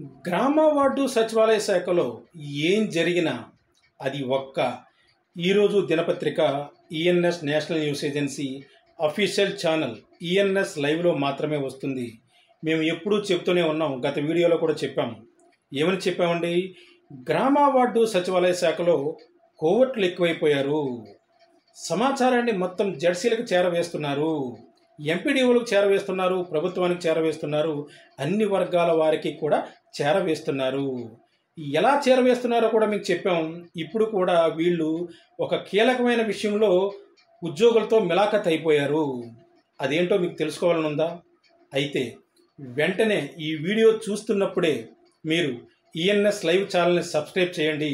గ్రామ వార్డు సచివాలయ శాఖలో ఏం జరిగినా అది ఈరోజు దినపత్రిక ENS national news agency official channel ENS లైవ్లో మాత్రమే వస్తుంది. మేము ఎప్పుడూ చెప్తూనే ఉన్నాం, గత వీడియోలో కూడా చెప్పాము. ఏమని చెప్పామండి? గ్రామ వార్డు సచివాలయ శాఖలో కోవర్టులు ఎక్కువైపోయారు, సమాచారాన్ని మొత్తం జెడ్సీలకు చేరవేస్తున్నారు, ఎంపీడీఓలకు చేరవేస్తున్నారు, ప్రభుత్వానికి చేరవేస్తున్నారు, అన్ని వర్గాల వారికి కూడా చేరవేస్తున్నారు. ఎలా చేరవేస్తున్నారో కూడా మీకు చెప్పాం. ఇప్పుడు కూడా వీళ్ళు ఒక కీలకమైన విషయంలో ఉద్యోగులతో మిలాఖత్ అయిపోయారు. అదేంటో మీకు తెలుసుకోవాలనుందా? అయితే వెంటనే ఈ వీడియో చూస్తున్నప్పుడే మీరు ఈఎన్ఎస్ లైవ్ ఛానల్ని సబ్స్క్రైబ్ చేయండి,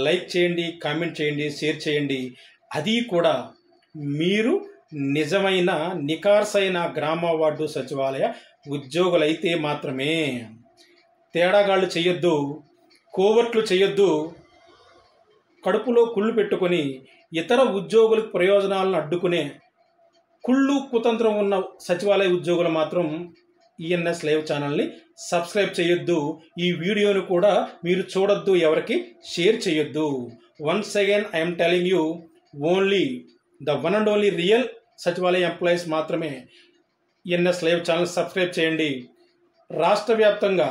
లైక్ చేయండి, కామెంట్ చేయండి, షేర్ చేయండి. అది కూడా మీరు నిజమైన నికార్సైన గ్రామ వార్డు సచివాలయ ఉద్యోగులైతే మాత్రమే. తేడాగాళ్ళు చేయొద్దు, కోవర్ట్లు చేయొద్దు. కడుపులో కుళ్ళు పెట్టుకొని ఇతర ఉద్యోగులకు ప్రయోజనాలను అడ్డుకునే కుళ్ళు కుతంత్రం ఉన్న సచివాలయ ఉద్యోగులు మాత్రం ఈఎన్ఎస్ లైవ్ ఛానల్ని సబ్స్క్రైబ్ చేయొద్దు. ఈ వీడియోను కూడా మీరు చూడొద్దు, ఎవరికి షేర్ చేయొద్దు. Once again I'm telling you, only the one and only real సచివాలయ ఎంప్లాయీస్ మాత్రమే ఈఎన్ఎస్ లైవ్ ఛానల్ సబ్స్క్రైబ్ చేయండి. రాష్ట్ర వ్యాప్తంగా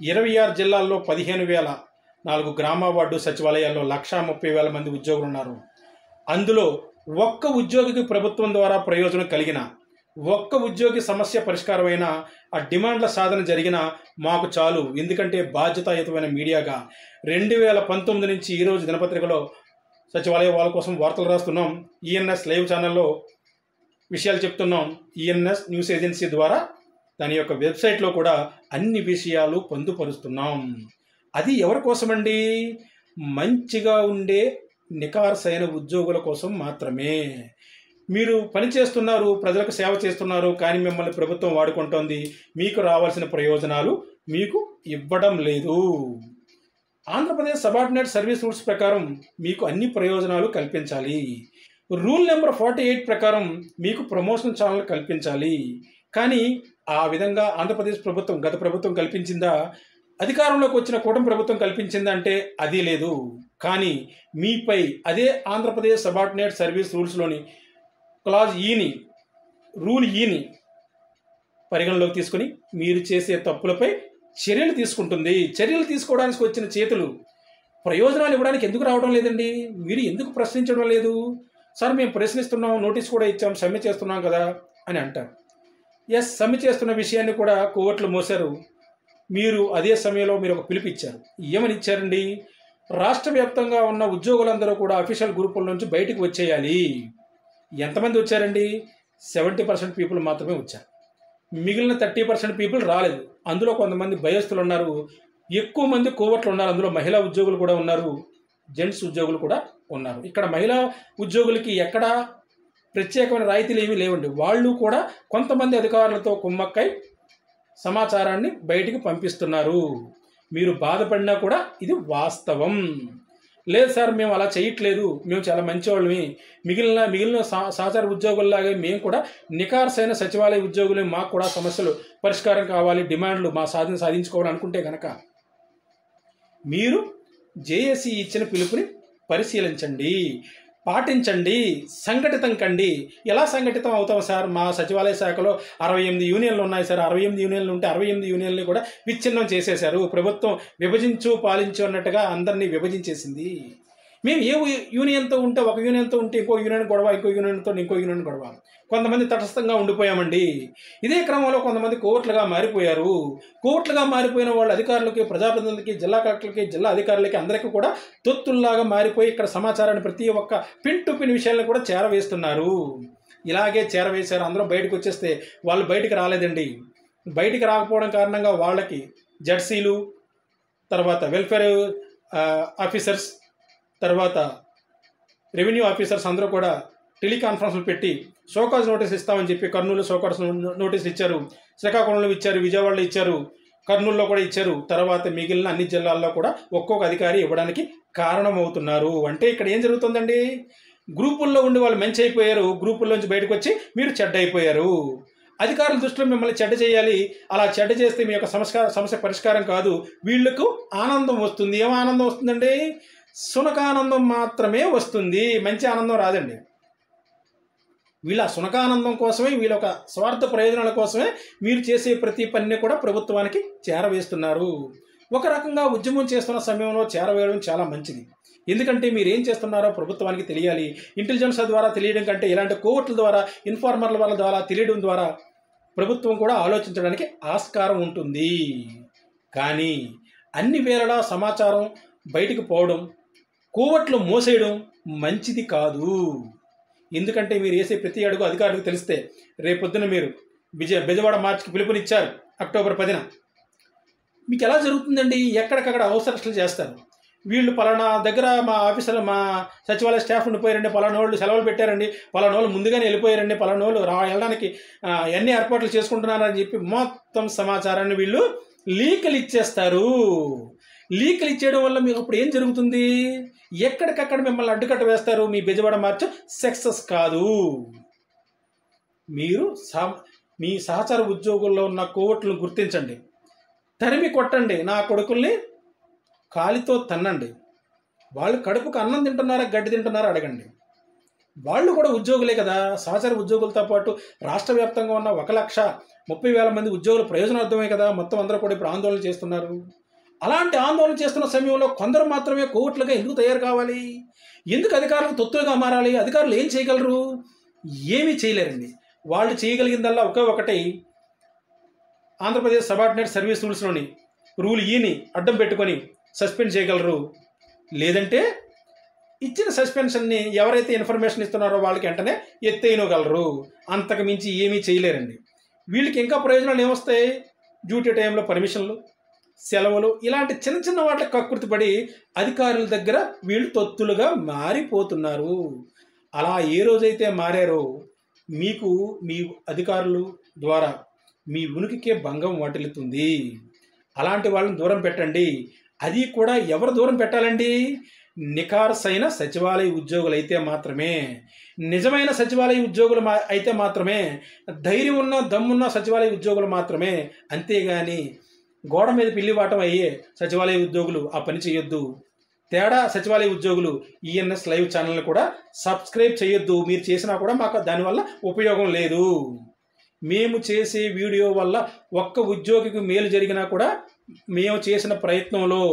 26 జిల్లాల్లో 15,004 గ్రామ వార్డు సచివాలయాల్లో 130,000 మంది ఉద్యోగులు ఉన్నారు. అందులో ఒక్క ఉద్యోగికి ప్రభుత్వం ద్వారా ప్రయోజనం కలిగిన, ఒక్క ఉద్యోగి సమస్య పరిష్కారమైన, ఆ డిమాండ్ల సాధన జరిగిన మాకు చాలు. ఎందుకంటే బాధ్యతాయుతమైన మీడియాగా 2019 నుంచి ఈరోజు దినపత్రికలో సచివాలయ వాళ్ళ కోసం వార్తలు రాస్తున్నాం. ఈఎన్ఎస్ లైవ్ ఛానల్లో విషయాలు చెప్తున్నాం. ఈఎన్ఎస్ న్యూస్ ఏజెన్సీ ద్వారా దాని యొక్క వెబ్సైట్లో కూడా అన్ని విషయాలు పొందుపరుస్తున్నాం. అది ఎవరి కోసమండి? మంచిగా ఉండే నికార్సైన ఉద్యోగుల కోసం మాత్రమే. మీరు పని చేస్తున్నారు, ప్రజలకు సేవ చేస్తున్నారు, కానీ మిమ్మల్ని ప్రభుత్వం వాడుకుంటోంది. మీకు రావాల్సిన ప్రయోజనాలు మీకు ఇవ్వడం లేదు. ఆంధ్రప్రదేశ్ సబార్డినేట్ సర్వీస్ రూల్స్ ప్రకారం మీకు అన్ని ప్రయోజనాలు కల్పించాలి. రూల్ నెంబర్ 48 ప్రకారం మీకు ప్రమోషన్ ఛానల్ కల్పించాలి. కానీ ఆ విధంగా ఆంధ్రప్రదేశ్ ప్రభుత్వం, గత ప్రభుత్వం కల్పించిందా? అధికారంలోకి వచ్చిన కూటమి ప్రభుత్వం కల్పించిందా అంటే అది లేదు. కానీ మీపై అదే Andhra Pradesh subordinate service రూల్స్లోని clause ఈని, rule ఈని పరిగణలోకి తీసుకుని మీరు చేసే తప్పులపై చర్యలు తీసుకుంటుంది. చర్యలు తీసుకోవడానికి వచ్చిన చేతులు ప్రయోజనాలు ఇవ్వడానికి ఎందుకు రావడం లేదండి? మీరు ఎందుకు ప్రశ్నించడం లేదు? సార్ మేము ప్రశ్నిస్తున్నాం, నోటీస్ కూడా ఇచ్చాం, సమ్మె చేస్తున్నాం కదా అని అంటారు. ఎస్, సమ్మె చేస్తున్న విషయాన్ని కూడా కోర్టులు మోసారు. మీరు అదే సమయంలో మీరు ఒక పిలుపు ఇచ్చారు. ఏమని ఇచ్చారండి? రాష్ట్ర వ్యాప్తంగా ఉన్న ఉద్యోగులందరూ కూడా అఫీషియల్ గ్రూపుల నుంచి బయటికి వచ్చేయాలి. ఎంతమంది వచ్చారండి? 70% పీపుల్ మాత్రమే వచ్చారు. మిగిలిన 30% పీపుల్ రాలేదు. అందులో కొంతమంది భయస్థులు ఉన్నారు, ఎక్కువ మంది కోవర్ట్లు ఉన్నారు. అందులో మహిళా ఉద్యోగులు కూడా ఉన్నారు, జెంట్స్ ఉద్యోగులు కూడా ఉన్నారు. ఇక్కడ మహిళా ఉద్యోగులకి ఎక్కడ ప్రత్యేకమైన రాయితీలు ఏమీ లేవండి. వాళ్ళు కూడా కొంతమంది అధికారులతో కుమ్మక్కై సమాచారాన్ని బయటికి పంపిస్తున్నారు. మీరు బాధపడినా కూడా ఇది వాస్తవం. లేదు సార్, మేము అలా చేయట్లేదు, మేము చాలా మంచివాళ్ళమి, మిగిలిన సహచార ఉద్యోగుల్లాగే మేము కూడా నికార్సైన సచివాలయ ఉద్యోగులు, మాకు కూడా సమస్యలు పరిష్కారం కావాలి, డిమాండ్లు మా సాధించుకోవాలి అనుకుంటే కనుక మీరు జేఏసీ ఇచ్చిన పిలుపుని పరిశీలించండి, పాటించండి, సంఘటితం కండి. ఎలా సంఘటితం అవుతాం సార్? మా సచివాలయ శాఖలో 68 యూనియన్లు ఉన్నాయి సార్. 68 యూనియన్లు ఉంటే 68 యూనియన్లు కూడా విచ్ఛిన్నం చేసేశారు. ప్రభుత్వం విభజించు పాలించు అన్నట్టుగా అందరినీ విభజించేసింది. మేము ఏ యూనియన్తో ఉంటే ఒక యూనియన్తో ఉంటే ఇంకో యూనియన్ గొడవ, ఇంకో యూనియన్తో ఇంకో యూనియన్ గొడవ. కొంతమంది తటస్థంగా ఉండిపోయామండి. ఇదే క్రమంలో కొంతమంది కోర్టులుగా మారిపోయారు. కోర్టులుగా మారిపోయిన వాళ్ళు అధికారులకి, ప్రజాప్రతినిధులకి, జిల్లా కలెక్టర్లకి, జిల్లా అధికారులకి అందరికీ కూడా తొత్తుల్లాగా మారిపోయి ఇక్కడ సమాచారాన్ని ప్రతి ఒక్క పిన్ టు పిన్ విషయాలను కూడా చేరవేస్తున్నారు. ఇలాగే చేరవేశారు. అందరూ బయటకు వచ్చేస్తే వాళ్ళు బయటికి రాలేదండి. బయటికి రాకపోవడం కారణంగా వాళ్ళకి జెడ్సీలు, తర్వాత వెల్ఫేర్ ఆఫీసర్స్, తర్వాత రెవెన్యూ ఆఫీసర్స్ అందరూ కూడా టెలికాన్ఫరెన్స్లు పెట్టి షోకాజ్ నోటీస్ ఇస్తామని చెప్పి కర్నూలు షోకాజ్ నోటీస్ ఇచ్చారు, శ్రీకాకుళంలో ఇచ్చారు, విజయవాడలో ఇచ్చారు, కర్నూలులో కూడా ఇచ్చారు. తర్వాత మిగిలిన అన్ని జిల్లాల్లో కూడా ఒక్కొక్క అధికారి ఇవ్వడానికి కారణమవుతున్నారు. అంటే ఇక్కడ ఏం జరుగుతుందండి? గ్రూపుల్లో ఉండి వాళ్ళు మంచి అయిపోయారు, గ్రూపుల్లోంచి బయటకు వచ్చి మీరు చెడ్డ అయిపోయారు. అధికారుల దృష్టిలో మిమ్మల్ని చెడ్డ చేయాలి. అలా చెడ్డ చేస్తే మీ యొక్క సమస్య పరిష్కారం కాదు. వీళ్లకు ఆనందం వస్తుంది. ఏం ఆనందం వస్తుందండి? సునకానందం మాత్రమే వస్తుంది. మంచి ఆనందం రాదండి. వీళ్ళ సునకానందం కోసమే, వీళ్ళ ఒక స్వార్థ ప్రయోజనాల కోసమే మీరు చేసే ప్రతి పనిని కూడా ప్రభుత్వానికి చేరవేస్తున్నారు. ఒక రకంగా ఉద్యమం చేస్తున్న సమయంలో చేరవేయడం చాలా మంచిది. ఎందుకంటే మీరు ఏం చేస్తున్నారో ప్రభుత్వానికి తెలియాలి. ఇంటెలిజెన్స్ ద్వారా తెలియడం కంటే ఇలాంటి కోర్టుల ద్వారా, ఇన్ఫార్మర్ల వాళ్ళ ద్వారా తెలియడం ద్వారా ప్రభుత్వం కూడా ఆలోచించడానికి ఆస్కారం ఉంటుంది. కానీ అన్ని వేళలా సమాచారం బయటికి పోవడం, కోవట్లు మోసేయడం మంచిది కాదు. ఎందుకంటే మీరు వేసే ప్రతి అడుగు అధికారులకు తెలిస్తే రేపొద్దున మీరు బెజవాడ మార్చికి పిలుపునిచ్చారు అక్టోబర్ 10న. మీకు ఎలా జరుగుతుందండి? ఎక్కడికక్కడ అవసరాలు చేస్తారు. వీళ్ళు పలానా దగ్గర మా ఆఫీసులో మా సచివాలయ స్టాఫ్ ఉండిపోయారండి, పలానా వాళ్ళు సెలవులు పెట్టారండి, పలానా వాళ్ళు ముందుగానే వెళ్ళిపోయారండి, పలానా వాళ్ళు వెళ్ళడానికి అన్ని ఏర్పాట్లు చేసుకుంటున్నారని చెప్పి మొత్తం సమాచారాన్ని వీళ్ళు లీకులు ఇచ్చేస్తారు. లీకులు ఇచ్చేయడం వల్ల మీకు అప్పుడు ఏం జరుగుతుంది? ఎక్కడికక్కడ మిమ్మల్ని అడ్డుకట్ట వేస్తారు. మీ బెజవాడ మార్చ్ సక్సెస్ కాదు. మీరు మీ సహచర ఉద్యోగుల్లో ఉన్న కోవట్లను గుర్తించండి, తరిమి కొట్టండి, నా కొడుకుల్ని కాలితో తన్నండి. వాళ్ళు కడుపుకు అన్నం తింటున్నారా, గడ్డి తింటున్నారా అడగండి. వాళ్ళు కూడా ఉద్యోగులే కదా. సహచర ఉద్యోగులతో పాటు రాష్ట్ర వ్యాప్తంగా ఉన్న 1,30,000 మంది ఉద్యోగుల ప్రయోజనార్థమే కదా మొత్తం అందరూ కూడా ఇప్పుడు ఆందోళన చేస్తున్నారు. అలాంటి ఆందోళన చేస్తున్న సమయంలో కొందరు మాత్రమే కోవట్లుగా ఎందుకు తయారు కావాలి? ఎందుకు అధికారులకు తొత్తులుగా మారాలి? అధికారులు ఏం చేయగలరు? ఏమీ చేయలేరండి. వాళ్ళు చేయగలిగిందల్లా ఒకటి, ఆంధ్రప్రదేశ్ సబార్డినేట్ సర్వీస్ రూల్స్లోని రూల్ ఈని అడ్డం పెట్టుకొని సస్పెండ్ చేయగలరు. లేదంటే ఇచ్చిన సస్పెన్షన్ని ఎవరైతే ఇన్ఫర్మేషన్ ఇస్తున్నారో వాళ్ళకి వెంటనే ఎత్తేయగలరు. అంతకు మించి ఏమీ చేయలేరండి. వీళ్ళకి ఇంకా ప్రయోజనాలు ఏమొస్తాయి? డ్యూటీ టైంలో పర్మిషన్లు, సెలవులు, ఇలాంటి చిన్న చిన్న వాటికి కక్కుర్తిపడి అధికారుల దగ్గర వీళ్ళు తొత్తులుగా మారిపోతున్నారు. అలా ఏ రోజైతే మారారో మీకు మీ అధికారులు ద్వారా మీ ఉనికికే భంగం వాటిల్లుతుంది. అలాంటి వాళ్ళని దూరం పెట్టండి. అది కూడా ఎవరు దూరం పెట్టాలండి? నిఖార్సైన సచివాలయ ఉద్యోగులు అయితే మాత్రమే, నిజమైన సచివాలయ ఉద్యోగులు అయితే మాత్రమే, ధైర్యం ఉన్న దమ్మున్న సచివాలయ ఉద్యోగులు మాత్రమే. అంతేగాని గోడ మీద పిల్లివాటం అయ్యే సచివాలయ ఉద్యోగులు ఆ పని చేయొద్దు. తేడా సచివాలయ ఉద్యోగులు ఈఎన్ఎస్ లైవ్ ఛానల్ని కూడా సబ్స్క్రైబ్ చేయొద్దు. మీరు చేసినా కూడా మాకు దానివల్ల ఉపయోగం లేదు. మేము చేసే వీడియో వల్ల ఒక్క ఉద్యోగికి మేలు జరిగినా కూడా మేము చేసిన ప్రయత్నంలో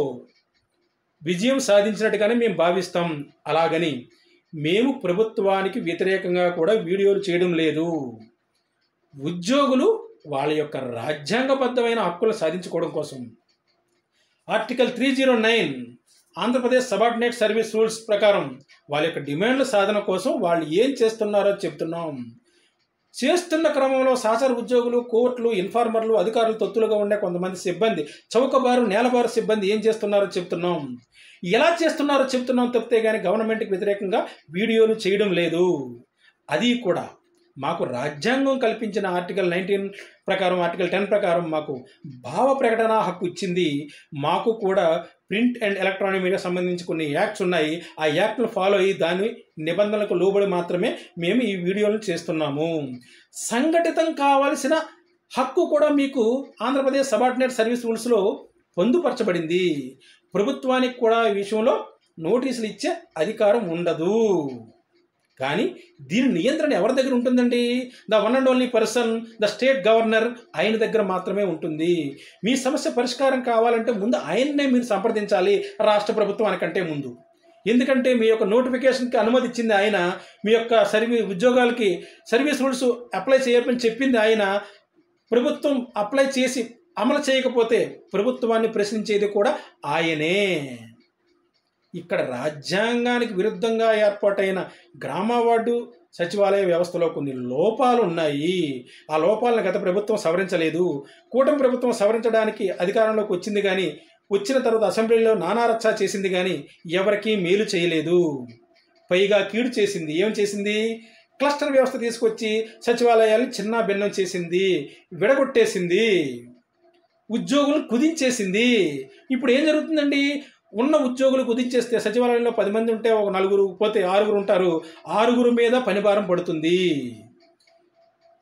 విజయం సాధించినట్టుగానే మేము భావిస్తాం. అలాగని మేము ప్రభుత్వానికి వ్యతిరేకంగా కూడా వీడియోలు చేయడం లేదు. ఉద్యోగులు వాళ్ళ యొక్క రాజ్యాంగబద్ధమైన హక్కులు సాధించుకోవడం కోసం article 309 Andhra Pradesh subordinate service rules ప్రకారం వాళ్ళ యొక్క డిమాండ్ల సాధన కోసం వాళ్ళు ఏం చేస్తున్నారో చెప్తున్నాం. చేస్తున్న క్రమంలో సహచర ఉద్యోగులు, కోర్టులు, ఇన్ఫార్మర్లు, అధికారులు తొత్తులుగా ఉండే కొంతమంది సిబ్బంది, చౌకబారు, నేలబారు సిబ్బంది ఏం చేస్తున్నారో చెప్తున్నాం. ఎలా చేస్తున్నారో చెప్తున్నాం తప్పితే కానీ గవర్నమెంట్కి వ్యతిరేకంగా వీడియోలు చేయడం లేదు. అది కూడా మాకు రాజ్యాంగం కల్పించిన ఆర్టికల్ 19 ప్రకారం, ఆర్టికల్ 10 ప్రకారం మాకు భావ ప్రకటన హక్కు ఇచ్చింది. మాకు కూడా ప్రింట్ అండ్ ఎలక్ట్రానిక్ మీడియా సంబంధించి కొన్ని యాక్ట్స్ ఉన్నాయి. ఆ యాక్ట్ను ఫాలో అయ్యి దాని నిబంధనలకు లోబడి మాత్రమే మేము ఈ వీడియోలను చేస్తున్నాము. సంఘటితం కావాల్సిన హక్కు కూడా మీకు ఆంధ్రప్రదేశ్ సబార్డినేట్ సర్వీస్ రూల్స్లో పొందుపరచబడింది. ప్రభుత్వానికి కూడా ఈ విషయంలో నోటీసులు ఇచ్చే అధికారం ఉండదు. కానీ దీని నియంత్రణ ఎవరి దగ్గర ఉంటుందండి? The one and only person, the state governor, ఆయన దగ్గర మాత్రమే ఉంటుంది. మీ సమస్య పరిష్కారం కావాలంటే ముందు ఆయన్నే మీరు సంప్రదించాలి, రాష్ట్ర ప్రభుత్వానికంటే ముందు. ఎందుకంటే మీ యొక్క నోటిఫికేషన్కి అనుమతి ఇచ్చింది ఆయన, మీ యొక్క ఉద్యోగాలకి సర్వీస్ రూల్స్ అప్లై చేయమని చెప్పింది ఆయన. ప్రభుత్వం అప్లై చేసి అమలు చేయకపోతే ప్రభుత్వాన్ని ప్రశ్నించేది కూడా ఆయనే. ఇక్కడ రాజ్యాంగానికి విరుద్ధంగా ఏర్పాటైన గ్రామ వార్డు సచివాలయ వ్యవస్థలో కొన్ని లోపాలు ఉన్నాయి. ఆ లోపాలను గత ప్రభుత్వం సవరించలేదు. కూటమి ప్రభుత్వం సవరించడానికి అధికారంలోకి వచ్చింది, కానీ వచ్చిన తర్వాత అసెంబ్లీలో నానారచ్చా చేసింది, కానీ ఎవరికీ మేలు చేయలేదు. పైగా కీడు చేసింది. ఏం చేసింది? క్లస్టర్ వ్యవస్థ తీసుకొచ్చి సచివాలయాన్ని చిన్న భిన్నం చేసింది, విడగొట్టేసింది, ఉద్యోగులు కుదించేసింది. ఇప్పుడు ఏం జరుగుతుందండి? ఉన్న ఉద్యోగులు కుదించేస్తే సచివాలయంలో 10 మంది ఉంటే ఒక 4 పోతే 6 ఉంటారు. 6 మీద పనిభారం పడుతుంది.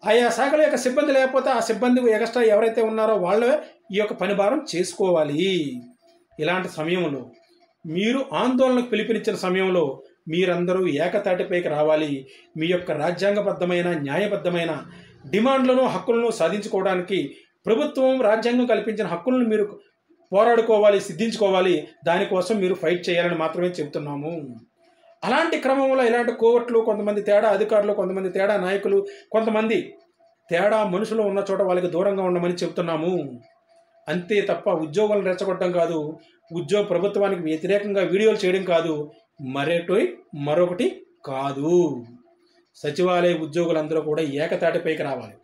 ఆయా శాఖల యొక్క సిబ్బంది లేకపోతే ఆ సిబ్బంది ఎక్స్ట్రా ఎవరైతే ఉన్నారో వాళ్ళే ఈ యొక్క పని భారం చేసుకోవాలి. ఇలాంటి సమయంలో మీరు ఆందోళనకు పిలుపునిచ్చిన సమయంలో మీరందరూ ఏకతాటిపైకి రావాలి. మీ యొక్క రాజ్యాంగబద్ధమైన న్యాయబద్ధమైన డిమాండ్లను హక్కులను సాధించుకోవడానికి ప్రభుత్వం రాజ్యాంగం కల్పించిన హక్కులను మీరు పోరాడుకోవాలి, సిద్ధించుకోవాలి. దానికోసం మీరు ఫైట్ చేయాలని మాత్రమే చెబుతున్నాము. అలాంటి క్రమంలో ఇలాంటి కోవర్ట్లు, కొంతమంది తేడా అధికారులు, కొంతమంది తేడా నాయకులు, కొంతమంది తేడా మనుషులు ఉన్న చోట వాళ్ళకి దూరంగా ఉండమని చెబుతున్నాము. అంతే తప్ప ఉద్యోగాలను రెచ్చగొట్టడం కాదు, ప్రభుత్వానికి వ్యతిరేకంగా వీడియోలు చేయడం కాదు, మరొకటి కాదు. సచివాలయ ఉద్యోగులందరూ కూడా ఏకతాటిపైకి రావాలి.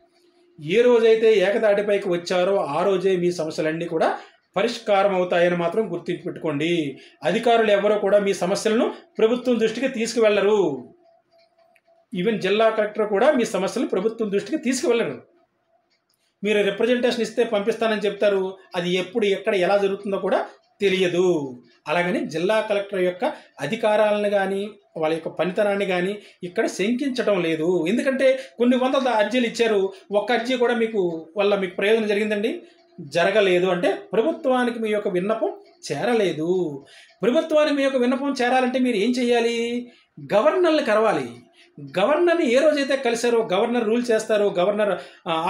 ఏ రోజైతే ఏకతాటిపైకి వచ్చారో ఆ రోజే మీ సమస్యలన్నీ కూడా పరిష్కారం అవుతాయని మాత్రం గుర్తించి పెట్టుకోండి. అధికారులు ఎవరో కూడా మీ సమస్యలను ప్రభుత్వం దృష్టికి తీసుకువెళ్లరు. ఈవెన్ జిల్లా కలెక్టర్ కూడా మీ సమస్యలు ప్రభుత్వం దృష్టికి తీసుకువెళ్లరు. మీరు రిప్రజెంటేషన్ ఇస్తే పంపిస్తానని చెప్తారు, అది ఎప్పుడు ఎక్కడ ఎలా జరుగుతుందో కూడా తెలియదు. అలాగని జిల్లా కలెక్టర్ యొక్క అధికారాలను కానీ వాళ్ళ యొక్క పనితనాన్ని కానీ ఇక్కడ శంకించడం లేదు. ఎందుకంటే కొన్ని వందల అర్జీలు ఇచ్చారు, ఒక్క అర్జీ కూడా మీకు ప్రయోజనం జరిగిందండి? జరగలేదు. అంటే ప్రభుత్వానికి మీ యొక్క విన్నపం చేరలేదు. ప్రభుత్వానికి మీ యొక్క విన్నపం చేరాలంటే మీరు ఏం చేయాలి? గవర్నర్ని కలవాలి. గవర్నర్ని ఏ రోజైతే కలిశారో గవర్నర్ రూల్ చేస్తారు, గవర్నర్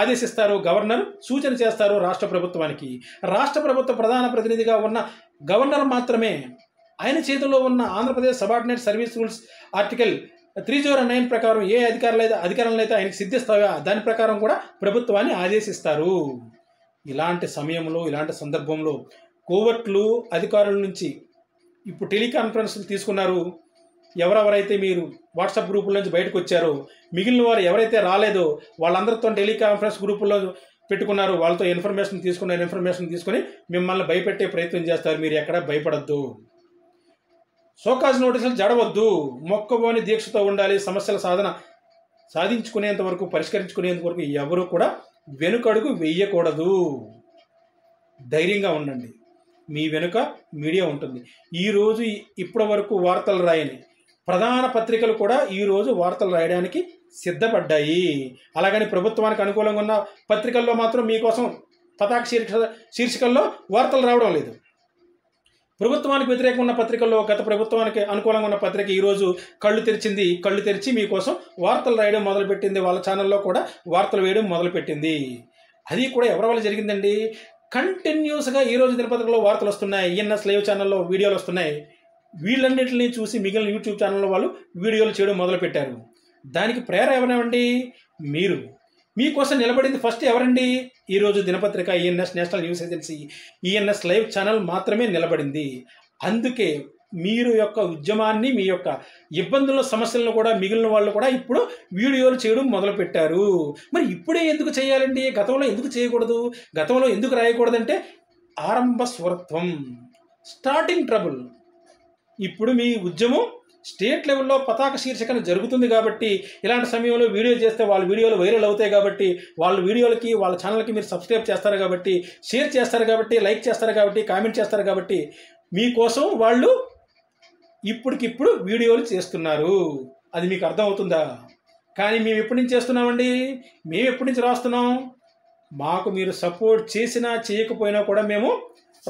ఆదేశిస్తారు, గవర్నర్ సూచన చేస్తారు రాష్ట్ర ప్రభుత్వానికి. రాష్ట్ర ప్రభుత్వ ప్రధాన ప్రతినిధిగా ఉన్న గవర్నర్ మాత్రమే ఆయన చేతిలో ఉన్న Andhra Pradesh subordinate service rules article 309 ప్రకారం ఏ అధికారంలో అయితే ఆయనకి సిద్ధిస్తాయో దాని ప్రకారం కూడా ప్రభుత్వాన్ని ఆదేశిస్తారు. ఇలాంటి సమయంలో, ఇలాంటి సందర్భంలో కోవర్ట్లు అధికారుల నుంచి ఇప్పుడు టెలికాన్ఫరెన్స్లు తీసుకున్నారు. ఎవరెవరైతే మీరు వాట్సాప్ గ్రూపుల నుంచి బయటకు వచ్చారో, మిగిలిన వారు ఎవరైతే రాలేదో వాళ్ళందరితో టెలికాన్ఫరెన్స్ గ్రూపుల్లో పెట్టుకున్నారు. వాళ్ళతో ఇన్ఫర్మేషన్ తీసుకుని మిమ్మల్ని భయపెట్టే ప్రయత్నం చేస్తారు. మీరు ఎక్కడ భయపడద్దు. షోకాజ్ నోటీసులు జడవద్దు. మొక్కబోని దీక్షతో ఉండాలి. సమస్యల సాధించుకునేంత వరకు, పరిష్కరించుకునేంత వరకు ఎవరు కూడా వెనుకడుగు వెయ్యకూడదు. ధైర్యంగా ఉండండి. మీ వెనుక మీడియా ఉంటుంది. ఈరోజు ఇప్పటి వరకు వార్తలు రాయని ప్రధాన పత్రికలు కూడా ఈరోజు వార్తలు రాయడానికి సిద్ధపడ్డాయి. అలాగని ప్రభుత్వానికి అనుకూలంగా ఉన్న పత్రికల్లో మాత్రం మీకోసం పతాక శీర్షికల్లో వార్తలు రావడం లేదు. ప్రభుత్వానికి వ్యతిరేకంగా ఉన్న పత్రికల్లో గత ప్రభుత్వానికి అనుకూలంగా ఉన్న పత్రిక ఈరోజు కళ్ళు తెరిచి మీకోసం వార్తలు రాయడం మొదలుపెట్టింది. వాళ్ళ ఛానల్లో కూడా వార్తలు వేయడం మొదలుపెట్టింది. అది కూడా ఎవరి వల్ల జరిగిందండి? కంటిన్యూస్గా ఈరోజు దినపత్రికలో వార్తలు వస్తున్నాయి, ఈఎన్ఎస్ లైవ్ ఛానల్లో వీడియోలు వస్తున్నాయి. వీళ్ళన్నింటినీ చూసి మిగిలిన యూట్యూబ్ ఛానల్లో వాళ్ళు వీడియోలు చేయడం మొదలుపెట్టారు. దానికి ప్రేరణ ఎవరండి? మీరు. మీకోసం నిలబడింది ఫస్ట్ ఎవరండి? ఈరోజు దినపత్రిక, ENS national news agency, ENS live channel మాత్రమే నిలబడింది. అందుకే మీరు యొక్క ఉద్యమాన్ని, మీ యొక్క ఇబ్బందుల సమస్యలను కూడా మిగిలిన వాళ్ళు కూడా ఇప్పుడు వీడియోలు చేయడం మొదలుపెట్టారు. మరి ఇప్పుడే ఎందుకు చేయాలండి? గతంలో ఎందుకు చేయకూడదు? గతంలో ఎందుకు రాయకూడదంటే ఆరంభ స్వరత్వం, స్టార్టింగ్ ట్రబుల్. ఇప్పుడు మీ ఉద్యమం స్టేట్ లెవెల్లో పతాక శీర్షికన జరుగుతుంది కాబట్టి, ఇలాంటి సమయంలో వీడియో చేస్తే వాళ్ళ వీడియోలు వైరల్ అవుతాయి కాబట్టి, వాళ్ళ వీడియోలకి, వాళ్ళ ఛానల్కి మీరు సబ్స్క్రైబ్ చేస్తారు కాబట్టి, షేర్ చేస్తారు కాబట్టి, లైక్ చేస్తారు కాబట్టి, కామెంట్ చేస్తారు కాబట్టి, మీకోసం వాళ్ళు ఇప్పటికిప్పుడు వీడియోలు చేస్తున్నారు. అది మీకు అర్థమవుతుందా? కానీ మేము ఎప్పటి నుంచి చేస్తున్నామండి? మేము ఎప్పటి నుంచి రాస్తున్నాం? మాకు మీరు సపోర్ట్ చేసినా చేయకపోయినా కూడా మేము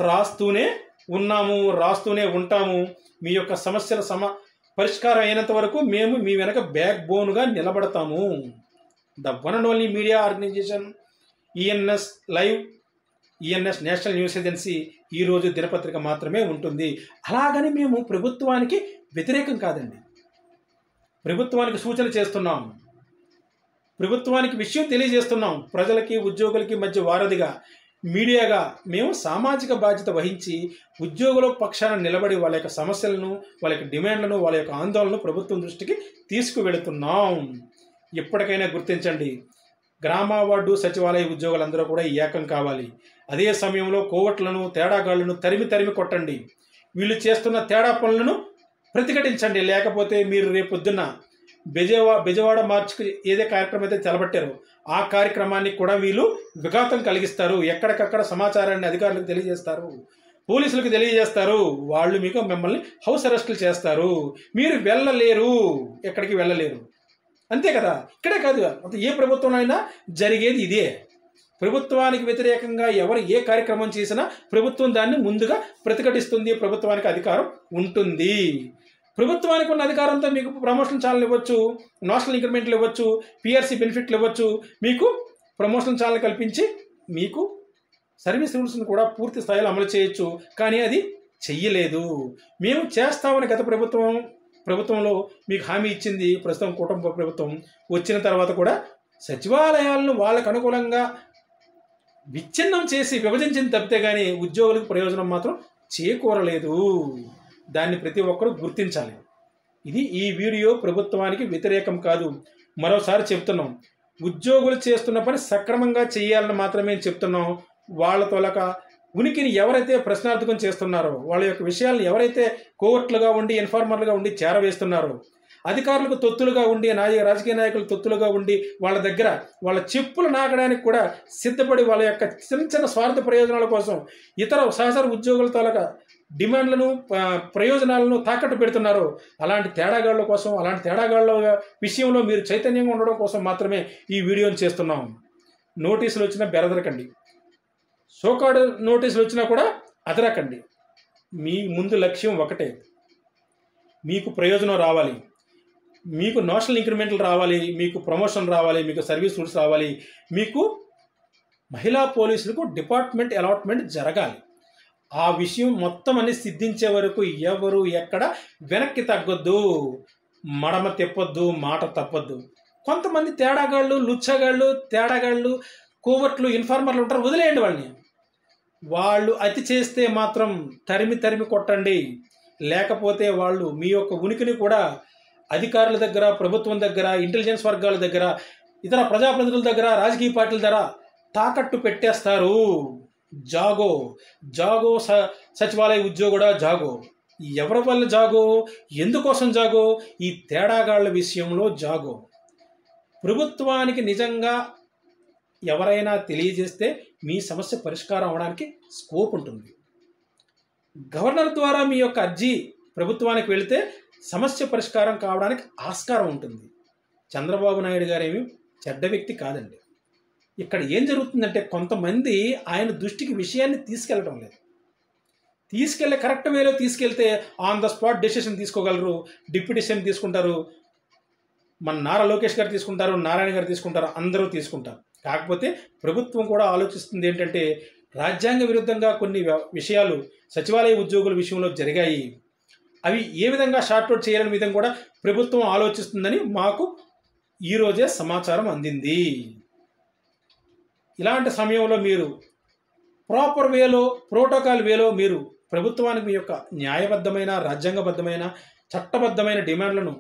రాస్తూనే ఉన్నాము, రాస్తూనే ఉంటాము. మీ యొక్క సమస్యల పరిష్కారం అయినంత వరకు మేము మీ వెనక బ్యాక్ బోన్గా నిలబడతాము. The one and only media organisation ENS live, ENS national news agency ఈరోజు దినపత్రిక మాత్రమే ఉంటుంది. అలాగని మేము ప్రభుత్వానికి వ్యతిరేకం కాదండి. ప్రభుత్వానికి సూచన చేస్తున్నాం, ప్రభుత్వానికి విషయం తెలియజేస్తున్నాం. ప్రజలకి, ఉద్యోగులకి మధ్య వారధిగా, మీడియాగా మేము సామాజిక బాధ్యత వహించి ఉద్యోగుల పక్షాన నిలబడి వాళ్ళ యొక్క సమస్యలను, వాళ్ళ యొక్క డిమాండ్లను, వాళ్ళ యొక్క ఆందోళనను ప్రభుత్వం దృష్టికి తీసుకువెళుతున్నాం. ఎప్పటికైనా గుర్తించండి, గ్రామ వార్డు సచివాలయ ఉద్యోగులందరూ కూడా ఏకం కావాలి. అదే సమయంలో కోవట్లను, తేడాగాళ్లను తరిమి కొట్టండి. వీళ్ళు చేస్తున్న తేడా పనులను ప్రతిఘటించండి. లేకపోతే మీరు రేపొద్దున్న బెజవాడ మార్చ్కి ఏదే కార్యక్రమం అయితే తెలబట్టారో ఆ కార్యక్రమానికి కూడా వీళ్ళు విఘాతం కలిగిస్తారు. ఎక్కడికక్కడ సమాచారాన్ని అధికారులకు తెలియజేస్తారు, పోలీసులకు తెలియజేస్తారు. వాళ్ళు మిమ్మల్ని హౌస్ అరెస్టులు చేస్తారు. మీరు వెళ్ళలేరు, ఎక్కడికి వెళ్ళలేరు. అంతే కదా. ఇక్కడే కాదు, ఏ ప్రభుత్వంలో అయినా జరిగేది ఇదే. ప్రభుత్వానికి వ్యతిరేకంగా ఎవరు ఏ కార్యక్రమం చేసినా ప్రభుత్వం దాన్ని ముందుగా ప్రతిఘటిస్తుంది. ప్రభుత్వానికి అధికారం ఉంటుంది. ప్రభుత్వానికి ఉన్న అధికారంతో మీకు ప్రమోషన్ ఛానల్ ఇవ్వచ్చు, నేషనల్ ఇంక్రిమెంట్లు ఇవ్వచ్చు, పిఆర్సీ బెనిఫిట్లు ఇవ్వచ్చు, మీకు ప్రమోషన్ ఛానల్ కల్పించి మీకు సర్వీస్ రూల్స్ని కూడా పూర్తి స్థాయిలో అమలు చేయొచ్చు. కానీ అది చెయ్యలేదు. మేము చేస్తామని గత ప్రభుత్వంలో మీకు హామీ ఇచ్చింది. ప్రస్తుతం కుటుంబ ప్రభుత్వం వచ్చిన తర్వాత కూడా సచివాలయాలను వాళ్ళకు అనుకూలంగా విచ్ఛిన్నం చేసి విభజించింది తప్పితే కానీ ఉద్యోగులకు ప్రయోజనం మాత్రం చేకూరలేదు. దాన్ని ప్రతి ఒక్కరూ గుర్తించాలి. ఇది ఈ వీడియో ప్రభుత్వానికి వ్యతిరేకం కాదు. మరోసారి చెప్తున్నాం, ఉద్యోగులు చేస్తున్న పని సక్రమంగా చేయాలని మాత్రమే చెప్తున్నాం. వాళ్ళ తొలక ఉనికిని ఎవరైతే ప్రశ్నార్థకం చేస్తున్నారో, వాళ్ళ యొక్క విషయాలను ఎవరైతే కోవర్ట్లుగా ఉండి ఇన్ఫార్మర్లుగా ఉండి చేరవేస్తున్నారో, అధికారులకు తొత్తులుగా ఉండి రాజకీయ నాయకులు తొత్తులుగా ఉండి వాళ్ళ దగ్గర వాళ్ళ చెప్పులు నాకడానికి కూడా సిద్ధపడి వాళ్ళ యొక్క చిన్న చిన్న స్వార్థ ప్రయోజనాల కోసం ఇతర సహచర ఉద్యోగుల తాలూక డిమాండ్లను ప్రయోజనాలను తాకట్టు పెడుతున్నారు. అలాంటి తేడాగాళ్ళ విషయంలో మీరు చైతన్యంగా ఉండడం కోసం మాత్రమే ఈ వీడియోని చేస్తున్నాం. నోటీసులు వచ్చినా బెరదరకండి, సోకాడు నోటీసులు వచ్చినా కూడా అదరకండి. మీ ముందు లక్ష్యం ఒకటే, మీకు ప్రయోజనం రావాలి, మీకు నేషనల్ ఇంక్రిమెంట్లు రావాలి, మీకు ప్రమోషన్ రావాలి, మీకు సర్వీస్ రూల్స్ రావాలి, మీకు మహిళా పోలీసులకు డిపార్ట్మెంట్ అలాట్మెంట్ జరగాలి. ఆ విషయం మొత్తం అన్ని సిద్ధించే వరకు ఎవరు ఎక్కడ వెనక్కి తగ్గొద్దు, మడమ తిప్పొద్దు, మాట తప్పొద్దు. కొంతమంది తేడాగాళ్ళు, లుచ్చగాళ్ళు, కోవర్ట్లు, ఇన్ఫార్మర్లు ఉంటారు, వదిలేయండి వాళ్ళని. వాళ్ళు అతి చేస్తే మాత్రం తరిమి కొట్టండి. లేకపోతే వాళ్ళు మీ యొక్క ఉనికిని కూడా అధికారుల దగ్గర, ప్రభుత్వం దగ్గర, ఇంటెలిజెన్స్ వర్గాల దగ్గర, ఇతర ప్రజాప్రతినిధుల దగ్గర, రాజకీయ పార్టీల దగ్గర తాకట్టు పెట్టేస్తారు. జాగో సచివాలయ ఉద్యోగుడా జాగో. ఎవరి వల్ల జాగో, ఎందుకోసం జాగో? ఈ తేడాగాళ్ల విషయంలో జాగో. ప్రభుత్వానికి నిజంగా ఎవరైనా తెలియజేస్తే మీ సమస్య పరిష్కారం అవడానికి స్కోప్ ఉంటుంది. గవర్నర్ ద్వారా మీ యొక్క అర్జీ ప్రభుత్వానికి వెళితే సమస్య పరిష్కారం కావడానికి ఆస్కారం ఉంటుంది. చంద్రబాబు నాయుడు గారేమి చెడ్డ వ్యక్తి కాదండి. ఇక్కడ ఏం జరుగుతుందంటే కొంతమంది ఆయన దృష్టికి విషయాన్ని తీసుకెళ్ళడం లేదు. కరెక్ట్ వేలో తీసుకెళ్తే ఆన్ ద స్పాట్ డెసిషన్ తీసుకోగలరు, డిప్యూటేషన్ తీసుకుంటారు, మన నారా లోకేష్ గారు తీసుకుంటారు, నారాయణ గారు తీసుకుంటారు, అందరూ తీసుకుంటారు. కాకపోతే ప్రభుత్వం కూడా ఆలోచిస్తుంది ఏంటంటే రాజ్యాంగ విరుద్ధంగా కొన్ని విషయాలు సచివాలయ ఉద్యోగుల విషయంలో జరిగాయి, అవి ఏ విధంగా షార్ట్అవుట్ చేయాలని విధంగా కూడా ప్రభుత్వం ఆలోచిస్తుందని మాకు ఈరోజే సమాచారం అందింది. ఇలాంటి సమయంలో మీరు ప్రాపర్ వేలో, ప్రోటోకాల్ వేలో మీరు ప్రభుత్వానికి మీ యొక్క న్యాయబద్ధమైన, రాజ్యాంగబద్ధమైన, చట్టబద్ధమైన డిమాండ్లను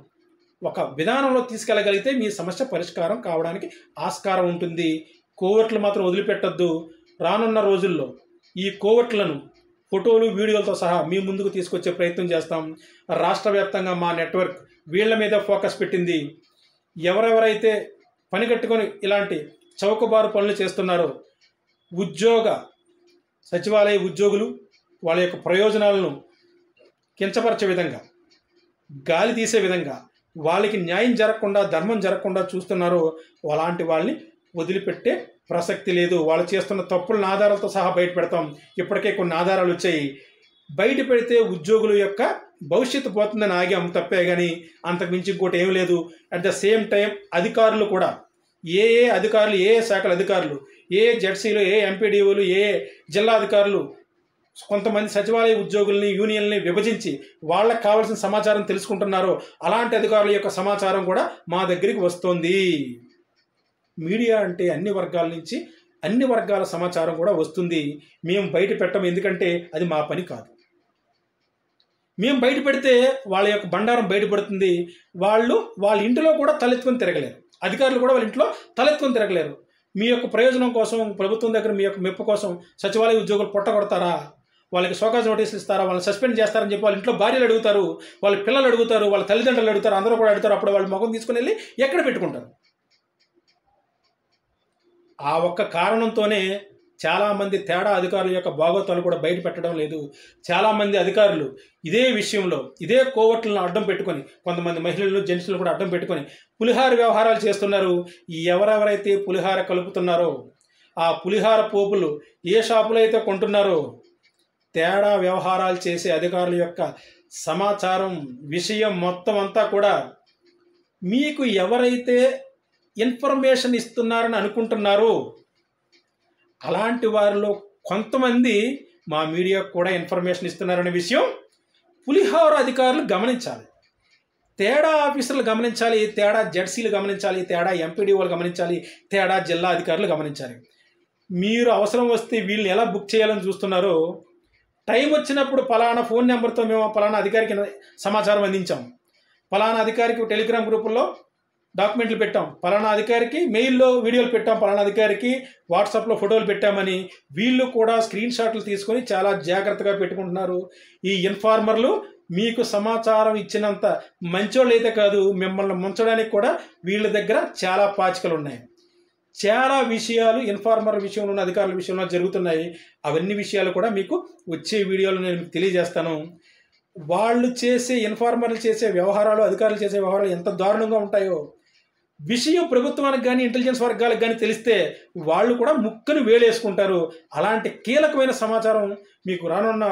ఒక విధానంలో తీసుకెళ్ళగలిగితే మీ సమస్య పరిష్కారం కావడానికి ఆస్కారం ఉంటుంది. కోవర్ట్లు మాత్రం వదిలిపెట్టద్దు. రానున్న రోజుల్లో ఈ కోవర్ట్లను ఫోటోలు, వీడియోలతో సహా మీ ముందుకు తీసుకొచ్చే ప్రయత్నం చేస్తాం. రాష్ట్ర వ్యాప్తంగా మా నెట్వర్క్ వీళ్ళ మీద ఫోకస్ పెట్టింది. ఎవరెవరైతే పని కట్టుకొని ఇలాంటి చౌకబారు పనులు చేస్తున్నారో, సచివాలయ ఉద్యోగులు వాళ్ళ యొక్క ప్రయోజనాలను కించపరిచే విధంగా, గాలి తీసే విధంగా, వాళ్ళకి న్యాయం జరగకుండా, ధర్మం జరగకుండా చూస్తున్నారో అలాంటి వాళ్ళని వదిలిపెట్టే ప్రసక్తి లేదు. వాళ్ళు చేస్తున్న తప్పులను ఆధారాలతో సహా బయట పెడతాం. ఇప్పటికే కొన్ని ఆధారాలు వచ్చాయి. బయట పెడితే ఉద్యోగుల యొక్క భవిష్యత్తు పోతుందని ఆగాం తప్పే, కానీ అంతకుమించి ఇంకోటి ఏం లేదు. అట్ ద సేమ్ టైం అధికారులు కూడా, ఏ అధికారులు, ఏ శాఖల అధికారులు, ఏ జెడ్సీలు, ఏ ఎంపీడీఓలు, ఏ జిల్లా అధికారులు కొంతమంది సచివాలయ ఉద్యోగుల్ని, యూనియన్ని విభజించి వాళ్ళకి కావాల్సిన సమాచారం తెలుసుకుంటున్నారో అలాంటి అధికారుల యొక్క సమాచారం కూడా మా దగ్గరికి వస్తుంది. మీడియా అంటే అన్ని వర్గాల నుంచి అన్ని వర్గాల సమాచారం కూడా వస్తుంది. మేము బయట పెట్టం, ఎందుకంటే అది మా పని కాదు. మేము బయట పెడితే వాళ్ళ యొక్క బండారం బయటపడుతుంది. వాళ్ళ ఇంటిలో కూడా తలెత్తుకొని తిరగలేరు. అధికారులు కూడా వాళ్ళ ఇంట్లో తలెత్తుకొని తిరగలేరు. మీ యొక్క ప్రయోజనం కోసం, ప్రభుత్వం దగ్గర మీ యొక్క మెప్పు కోసం సచివాలయ ఉద్యోగులు పొట్టగొడతారా, వాళ్ళకి షోకాజ్ నోటీసులు ఇస్తారా, వాళ్ళని సస్పెండ్ చేస్తారని చెప్పి వాళ్ళ ఇంట్లో భార్యలు అడుగుతారు, వాళ్ళ పిల్లలు అడుగుతారు, వాళ్ళ తల్లిదండ్రులు అడుగుతారు, అందరూ కూడా అడుగుతారు. అప్పుడు వాళ్ళు ముఖం తీసుకుని వెళ్ళి ఎక్కడ పెట్టుకుంటారు? ఆ ఒక్క కారణంతోనే చాలామంది తేడా అధికారుల యొక్క భాగోతాలు కూడా బయట పెట్టడం లేదు. చాలామంది అధికారులు ఇదే విషయంలో ఇదే కోవర్టులను అడ్డం పెట్టుకొని కొంతమంది మహిళలు జెంట్స్లు కూడా అడ్డం పెట్టుకొని పులిహార వ్యవహారాలు చేస్తున్నారు. ఎవరెవరైతే పులిహార కలుపుతున్నారో ఆ పులిహార పోపులు ఏ షాపులో అయితే కొంటున్నారో తేడా వ్యవహారాలు చేసే అధికారుల యొక్క సమాచారం విషయం మొత్తం అంతా కూడా మీకు ఎవరైతే ఇన్ఫర్మేషన్ ఇస్తున్నారని అనుకుంటున్నారో అలాంటి వారిలో కొంతమంది మా మీడియాకు కూడా ఇన్ఫర్మేషన్ ఇస్తున్నారనే విషయం పులిహార అధికారులు గమనించాలి. తేడా ఆఫీసర్లు గమనించాలి, తేడా జడ్సీలు గమనించాలి, తేడా ఎంపీడీఓలు గమనించాలి, తేడా జిల్లా అధికారులు గమనించాలి. మీరు అవసరం వస్తే వీళ్ళని ఎలా బుక్ చేయాలని చూస్తున్నారో టైం వచ్చినప్పుడు పలానా ఫోన్ నెంబర్తో మేము పలానా అధికారికి సమాచారం అందించాం, పలానా అధికారికి టెలిగ్రామ్ గ్రూపుల్లో డాక్యుమెంట్లు పెట్టాం, పలానా అధికారికి మెయిల్లో వీడియోలు పెట్టాం, పలానా అధికారికి వాట్సాప్లో ఫోటోలు పెట్టామని వీళ్ళు కూడా స్క్రీన్ షాట్లు తీసుకొని చాలా జాగ్రత్తగా పెట్టుకుంటున్నారు. ఈ ఇన్ఫార్మర్లు మీకు సమాచారం ఇచ్చినంత మంచోళ్ళు అయితే కాదు, మిమ్మల్ని ముంచడానికి కూడా వీళ్ళ దగ్గర చాలా పాచికలు ఉన్నాయి. చాలా విషయాలు ఇన్ఫార్మర్ విషయంలో ఉన్న అధికారుల విషయంలో జరుగుతున్నాయి. అవన్నీ విషయాలు కూడా మీకు వచ్చే వీడియోలో నేను మీకు తెలియజేస్తాను. వాళ్ళు చేసే ఇన్ఫార్మర్లు చేసే వ్యవహారాలు, అధికారులు చేసే వ్యవహారాలు ఎంత దారుణంగా ఉంటాయో విషయం ప్రభుత్వానికి కానీ ఇంటెలిజెన్స్ వర్గాలకు కానీ తెలిస్తే వాళ్ళు కూడా ముక్కును వేలేసుకుంటారు. అలాంటి కీలకమైన సమాచారం మీకు రానున్న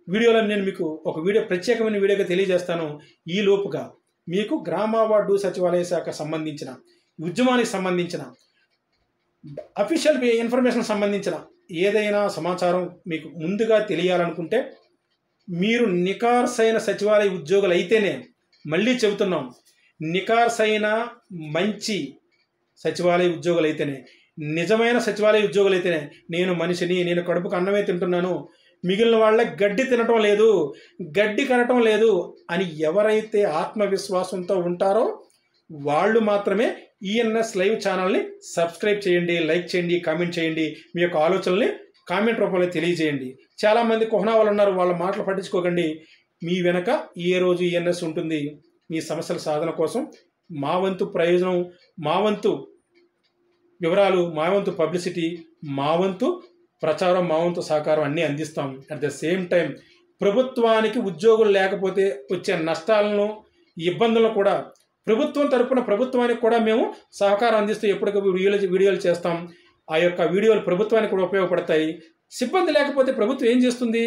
వీడియోలో నేను మీకు ఒక ప్రత్యేకమైన వీడియోగా తెలియజేస్తాను. ఈ లోపుగా మీకు గ్రామ వార్డు సచివాలయ శాఖ సంబంధించిన ఉద్యమానికి సంబంధించిన అఫీషియల్ ఇన్ఫర్మేషన్ సంబంధించిన ఏదైనా సమాచారం మీకు ముందుగా తెలియాలనుకుంటే మీరు నికార్సైన సచివాలయ ఉద్యోగులు అయితేనే, మళ్ళీ చెబుతున్నాం, నికార్సైన మంచి సచివాలయ ఉద్యోగులు అయితేనే, నిజమైన సచివాలయ ఉద్యోగులు అయితేనే, నేను మనిషిని, నేను కడుపుకు అన్నమే తింటున్నాను, మిగిలిన వాళ్ళ గడ్డి తినటం లేదు, గడ్డి కనటం లేదు అని ఎవరైతే ఆత్మవిశ్వాసంతో ఉంటారో వాళ్ళు మాత్రమే ఈఎన్ఎస్ లైవ్ ఛానల్ని సబ్స్క్రైబ్ చేయండి, లైక్ చేయండి, కామెంట్ చేయండి, మీ యొక్క ఆలోచనల్ని కామెంట్ రూపంలో తెలియజేయండి. చాలామంది కుహనా వాళ్ళు ఉన్నారు, వాళ్ళ మాటలు పట్టించుకోకండి. మీ వెనక ఏ రోజు ఈఎన్ఎస్ ఉంటుంది. మీ సమస్యల సాధన కోసం మా వంతు ప్రయోజనం, మా వంతు వివరాలు, మా వంతు పబ్లిసిటీ, మా వంతు ప్రచారం, మా వంతు సహకారం అన్నీ అందిస్తాం. అట్ ద సేమ్ టైం ప్రభుత్వానికి ఉద్యోగులు లేకపోతే వచ్చే నష్టాలను, ఇబ్బందులను కూడా ప్రభుత్వం తరపున ప్రభుత్వానికి కూడా మేము సహకారం అందిస్తూ ఎప్పటికప్పుడు వీడియోలు చేస్తాం. ఆ యొక్క వీడియోలు ప్రభుత్వానికి కూడా ఉపయోగపడతాయి. సిబ్బంది లేకపోతే ప్రభుత్వం ఏం చేస్తుంది?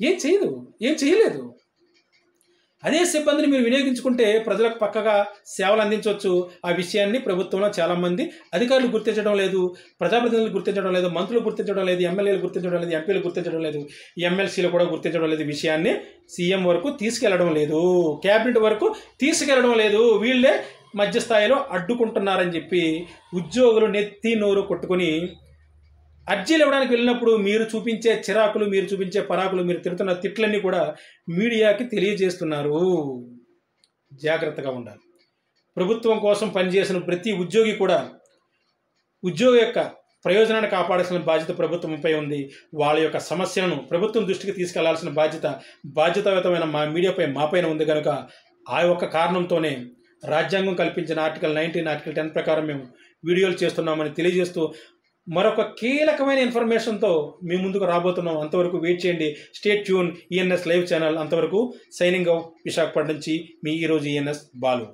ఏం చేయదు, ఏం చేయలేదు. అదే సిబ్బందిని మీరు వినియోగించుకుంటే ప్రజలకు పక్కగా సేవలు అందించవచ్చు. ఆ విషయాన్ని ప్రభుత్వంలో చాలామంది అధికారులు గుర్తించడం లేదు, ప్రజాప్రతినిధులు గుర్తించడం లేదు, మంత్రులు గుర్తించడం లేదు, ఎమ్మెల్యేలు గుర్తించడం లేదు, ఎంపీలు గుర్తించడం లేదు, ఎమ్మెల్సీలు కూడా గుర్తించడం లేదు. విషయాన్ని సీఎం వరకు తీసుకెళ్లడం లేదు, క్యాబినెట్ వరకు తీసుకెళ్లడం లేదు. వీళ్ళే మధ్యస్థాయిలో అడ్డుకుంటున్నారని చెప్పి ఉద్యోగులు నెత్తి నోరు కొట్టుకుని అర్జీలు ఇవ్వడానికి వెళ్ళినప్పుడు మీరు చూపించే చిరాకులు, మీరు చూపించే పరాకులు, మీరు తిరుగుతున్న తిట్లన్నీ కూడా మీడియాకి తెలియజేస్తున్నారు. జాగ్రత్తగా ఉండాలి. ప్రభుత్వం కోసం పనిచేసిన ప్రతి ఉద్యోగి కూడా ఉద్యోగి యొక్క ప్రయోజనాన్ని కాపాడాల్సిన బాధ్యత ప్రభుత్వంపై ఉంది. వాళ్ళ యొక్క సమస్యలను ప్రభుత్వం దృష్టికి తీసుకెళ్లాల్సిన బాధ్యతాయుతమైన మా మీడియాపై మాపైన ఉంది కనుక ఆ యొక్క కారణంతోనే రాజ్యాంగం కల్పించిన ఆర్టికల్ 19, ఆర్టికల్ 10 ప్రకారం మేము వీడియోలు చేస్తున్నామని తెలియజేస్తూ మరొక కీలకమైన ఇన్ఫర్మేషన్తో మీ ముందుకు రాబోతున్నాం. అంతవరకు వెయిట్ చేయండి. Stay tune ENS live channel. అంతవరకు సైనింగ్ అవుట్ విశాఖపట్నం నుంచి మీ ఈరోజు ఈఎన్ఎస్ బాలు.